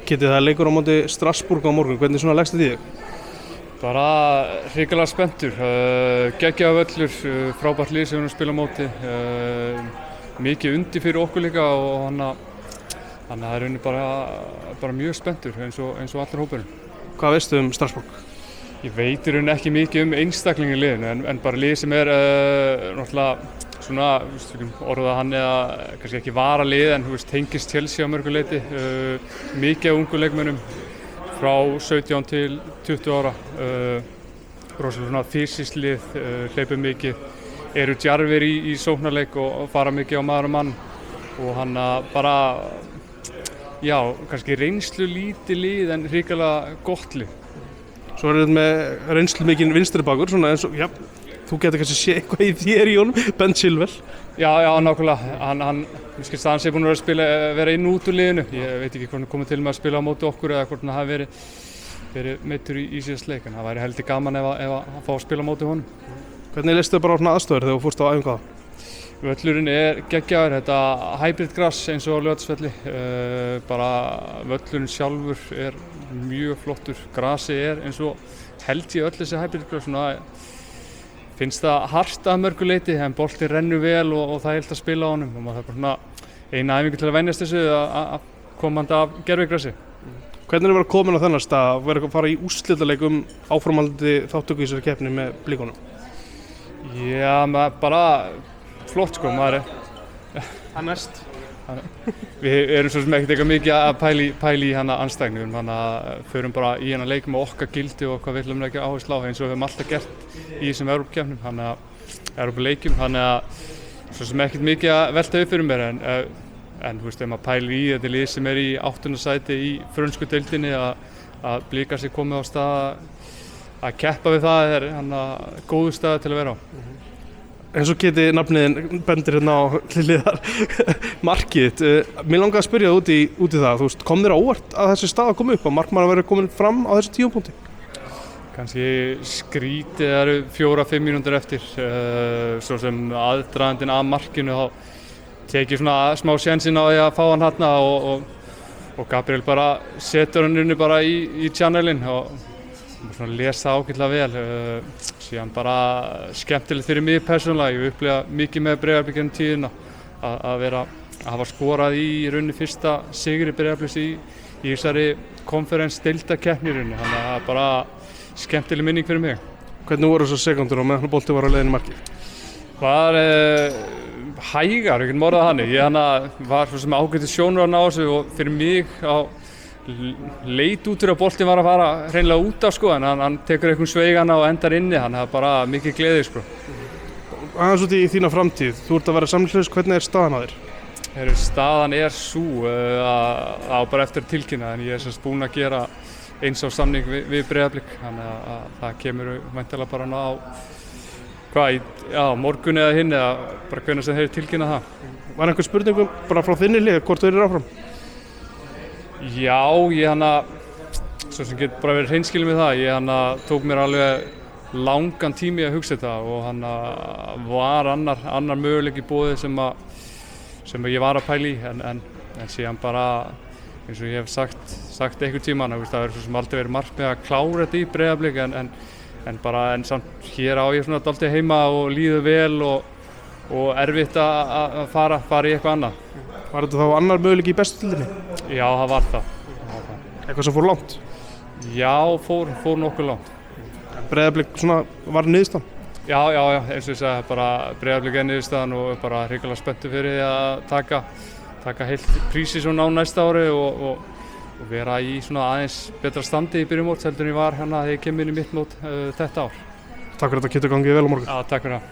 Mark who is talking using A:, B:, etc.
A: Kiddi, það leikur á móti Strasbourg á morgun, hvernig svona leggst þetta í þig?
B: Bara hrikalega spenntur, geggjaður völlur, frábært lið sem við erum að spila á móti, mikið undir fyrir okkur líka og þannig að það er rauninni bara mjög spenntur eins og allir hópurinn.
A: Hvað veistu um Strasbourg?
B: Ég veit í rauninni ekki mikið um einstaklingin liðinu en bara lið sem er náttúrulega svona, orða hann eða kannski ekki varalið en tengist Chelsea á mörgu leyti, mikið af ungu leikmönnum frá 17 til 20 ára, rosalega fysiskt lið, hleypur mikið, eru djarfir í sóknarleik og fara mikið á maður og mann og hann bara, já, kannski reynslu lítið lið en hrikalega gott lið.
A: Svo er þetta með reynslu mikinn vinstri bakur, svona eins og, já, þú getur kannski séð eitthvað í þér í honum, Ben Chilwell.
B: Já, nákvæmlega. Hann skilst að hann sé búinn að vera inn og út úr liðinu. Ég veit ekki hvort hann komið til með að spila á móti okkur eða hvort hann hafi verið meiddur í síðasta leik. En það væri heldur gaman ef að fá að spila á móti honum.
A: Hvernig leistu bara á svona aðstöður þegar þú fórst á æfingu það?
B: Völlurinn er geggjaður, þetta hybrid grass eins og á Laugardalsvelli. Bara völlurinn sjálfur er mjög flottur. Grasið er eins og held ég öll þessi hybrid grass. Finnst það hart að mörgu leyti en boltinn rennur vel og það er heilt að spila á honum og það er bara svona eina æfingu til að venjast þessu að komandi af gervigrassi.
A: Hvernig er það að vera komin á þennan stað að vera að fara í úrslitaleik áframhaldandi þátttöku í þessari keppni með Blikunum?
B: Já, bara flott sko, maður er.
A: Það næst.
B: Við erum svo sem ekkert eitthvað mikið að pæli í hana anstæðingu, þannig að förum bara í hana leik með okkar gildi og hvað við ætlum ekki áherslu á eins og við höfum alltaf gert í þessum Evrópukeppnum, þannig að Evrópuleikjum, þannig að svo sem ekkert mikið að velta upp fyrir mér en ef maður pælir í þetta lið sem er í 8. sæti í frönsku deildinni að Blikar sig komið á stað að keppa við það er góður stað til að vera á.
A: Eins og Kiddi nafniðin bendir hérna á hliðar markið. Mér langar að spyrja út í það, kom þér á óvart að þessi stað að koma upp, að markmaður verið komin fram á þessu tímapunkti?
B: Kannski skrítið, það eru 4-5 mínútur eftir, svo sem aðdragandinn að markinu þá tekið svona smá sénsinn á því að fá hann þarna og Gabriel bara setur hann bara í channelinn og svona lesa ágætlega vel, síðan bara skemmtilegt fyrir mig persónulega, ég upplifa mikið með Breiðablik gennum tíðina að hafa skorað í rauninni fyrsta sigri Breiðabliks í þessari konferens-deildakeppni í rauninni, þannig að það er bara skemmtileg minning fyrir mig.
A: Hvernig voru þessar sekundur og meðan boltinn var á leiðinni í markið?
B: Var hægar, ég get morðað þannig, ég var svo sem ágætið sjónurinn á þessu og fyrir mig leit út fyrir að boltinn var að fara hreinlega út af sko, en hann tekur einhvern sveigana og endar inni, hann hefði bara mikið gleði sko.
A: Aðeins út í þína framtíð, þú ert að vera samningslaus, hvernig er staðan á þér?
B: Staðan er sú á bara eftir að tilkynna, en ég er semst búinn að gera eins á samning við Breiðablik, þannig að það kemur væntanlega bara á morgun eða hinn eða bara hvenær sem þeir tilkynna það.
A: Var einhver spurningum bara frá þinni lið hvort þú eru áfram?
B: Já, ég svo sem get bara verið hreinskilinn með það, ég tók mér alveg langan tími að hugsa þetta og var annar möguleiki í boði sem ég var að pæla í en síðan bara eins og ég hef sagt einhvern tímann, það verður svo sem aldrei verið markmið að klára þetta í Breiðablik en samt hér á ég svona dálítið heima og líður vel og erfitt að fara í eitthvað annað.
A: Var þetta þá annar möguleiki í bestu deildinni?
B: Já, það var það.
A: Eitthvað sem fór langt?
B: Já, fór nokkuð langt.
A: Breiðablik svona var niðurstaðan?
B: Já, eins og ég sagði, bara Breiðablik er niðurstaðan og bara hrikalega spenntur fyrir því að taka heilt prísi svona á næsta ári og vera í svona aðeins betra standi í byrjun móts heldur en ég var þegar ég kem inn í mitt mót þetta ár.
A: Takk fyrir þetta, Kiddi, gangið vel á morgun.
B: Já, takk fyrir það.